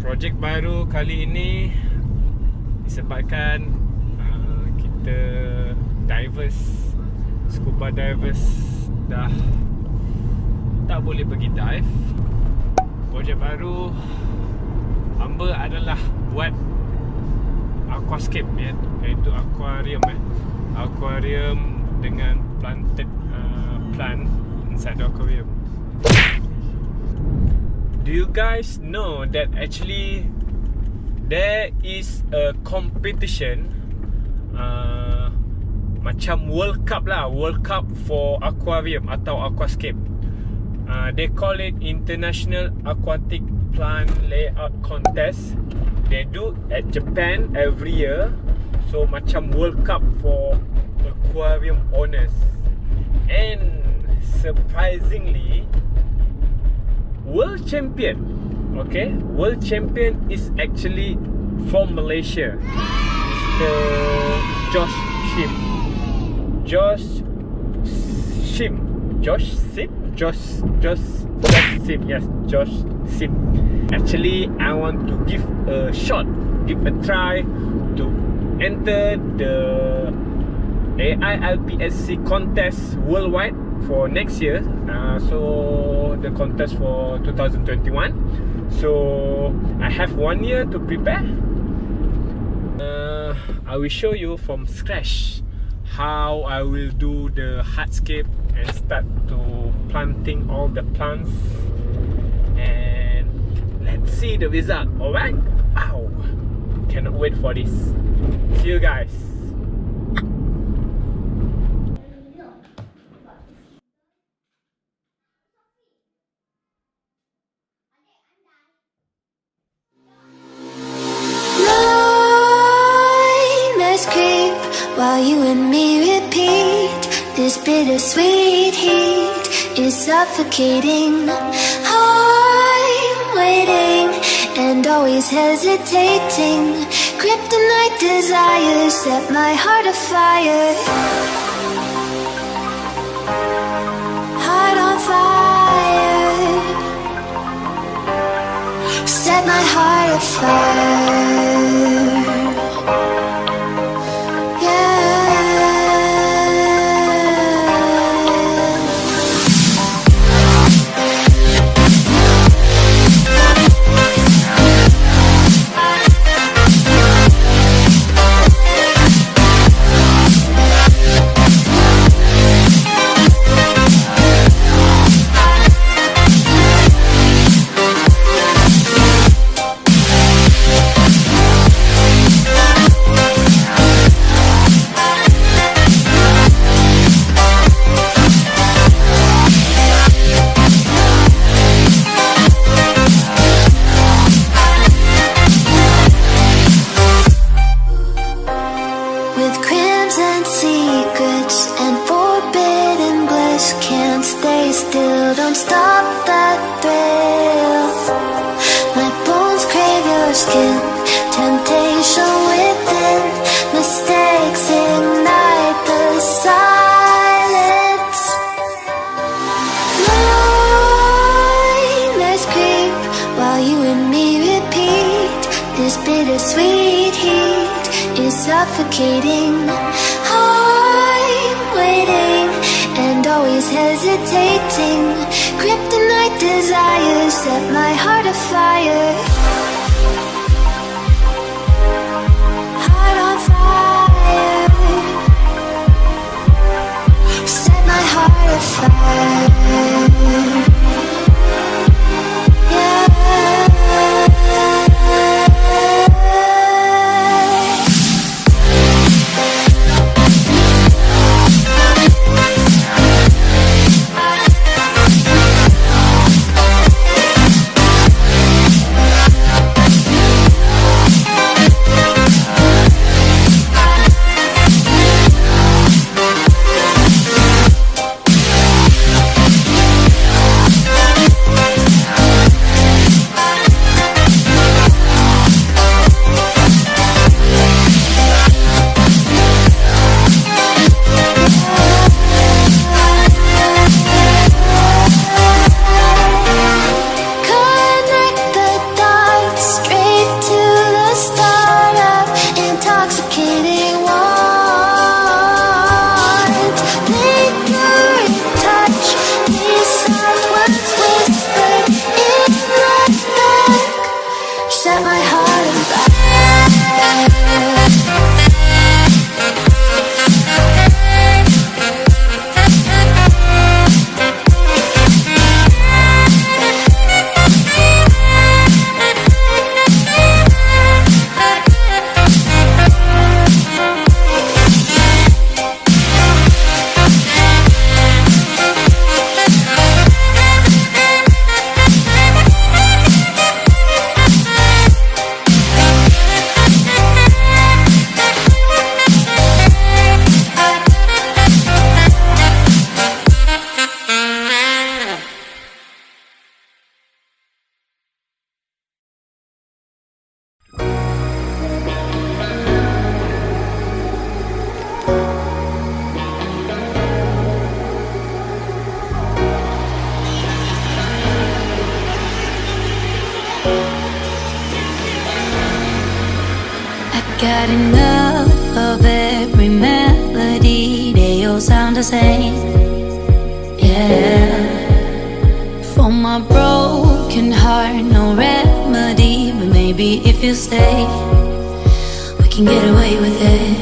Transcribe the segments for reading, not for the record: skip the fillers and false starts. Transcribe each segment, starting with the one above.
Projek baru kali ini disebabkan kita divers, scuba divers dah tak boleh pergi dive. Projek baru hamba adalah buat Aquascape, iaitu aquarium aquarium dengan planted plant inside the aquarium. Do you guys know that actually there is a competition macam World Cup lah, World Cup for aquarium atau Aquascape. They call it International Aquatic Plant Layout Contest. They do at Japan every year. So macam World Cup for aquarium owners. And surprisingly, world champion, world champion is actually from Malaysia, Mr. Josh Sim. Actually, I want to give a shot, give a try to enter the iaplc contest worldwide for next year. So the contest for 2021. So I have 1 year to prepare. I will show you from scratch how I will do the hardscape and start to planting all the plants, and let's see the result. Alright? Wow! Cannot wait for this. See you guys. While you and me repeat, this bittersweet heat is suffocating. I'm waiting and always hesitating. Kryptonite desires set my heart afire. Heart on fire. Set my heart afire. Don't stop that thrill. My bones crave your skin. Temptation within. Mistakes ignite the silence. Nightmares creep while you and me repeat. This bittersweet heat is suffocating. I'm waiting and always hesitating. Kryptonite desires set my heart afire. Heart on fire. Set my heart afire. heart on fire. Got enough of every melody, they all sound the same. Yeah. For my broken heart, no remedy, but maybe if you stay, we can get away with it.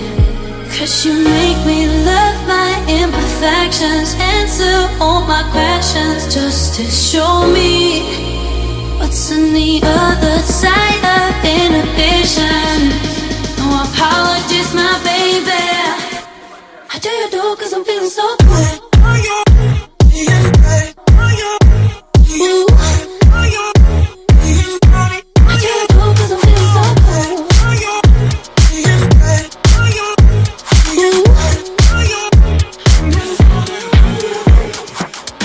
'Cause you make me love my imperfections, answer all my questions, just to show me what's on the other side of inhibition. No apologies, my baby. I do you do 'cause I'm feeling so good. Ooh. I do you do 'cause I'm feeling so good. Ooh.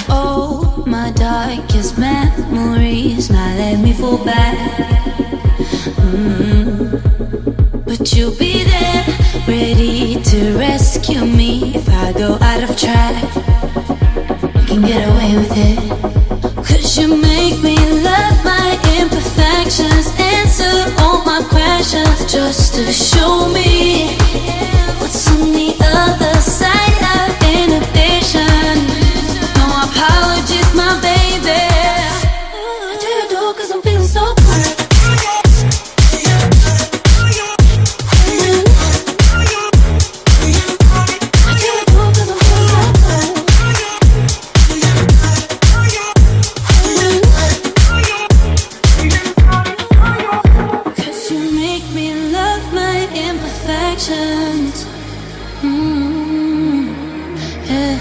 Oh, my darkest memories now let me fall back. But you'll be there, ready to rescue me if I go out of track. We can get away with it. 'Cause you make me love my imperfections, answer all my questions, just to show me what's on the other side of inhibition. No apologies, my baby. I do you do 'cause I'm feeling so good. Yeah.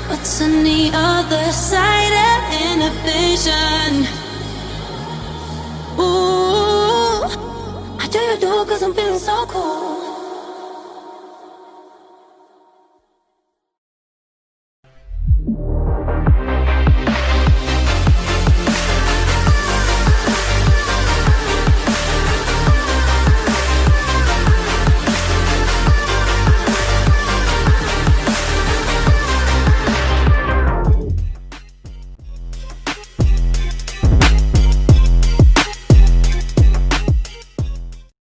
What's on the other side of inhibition? Ooh, I do you do 'cause I'm feeling so cool.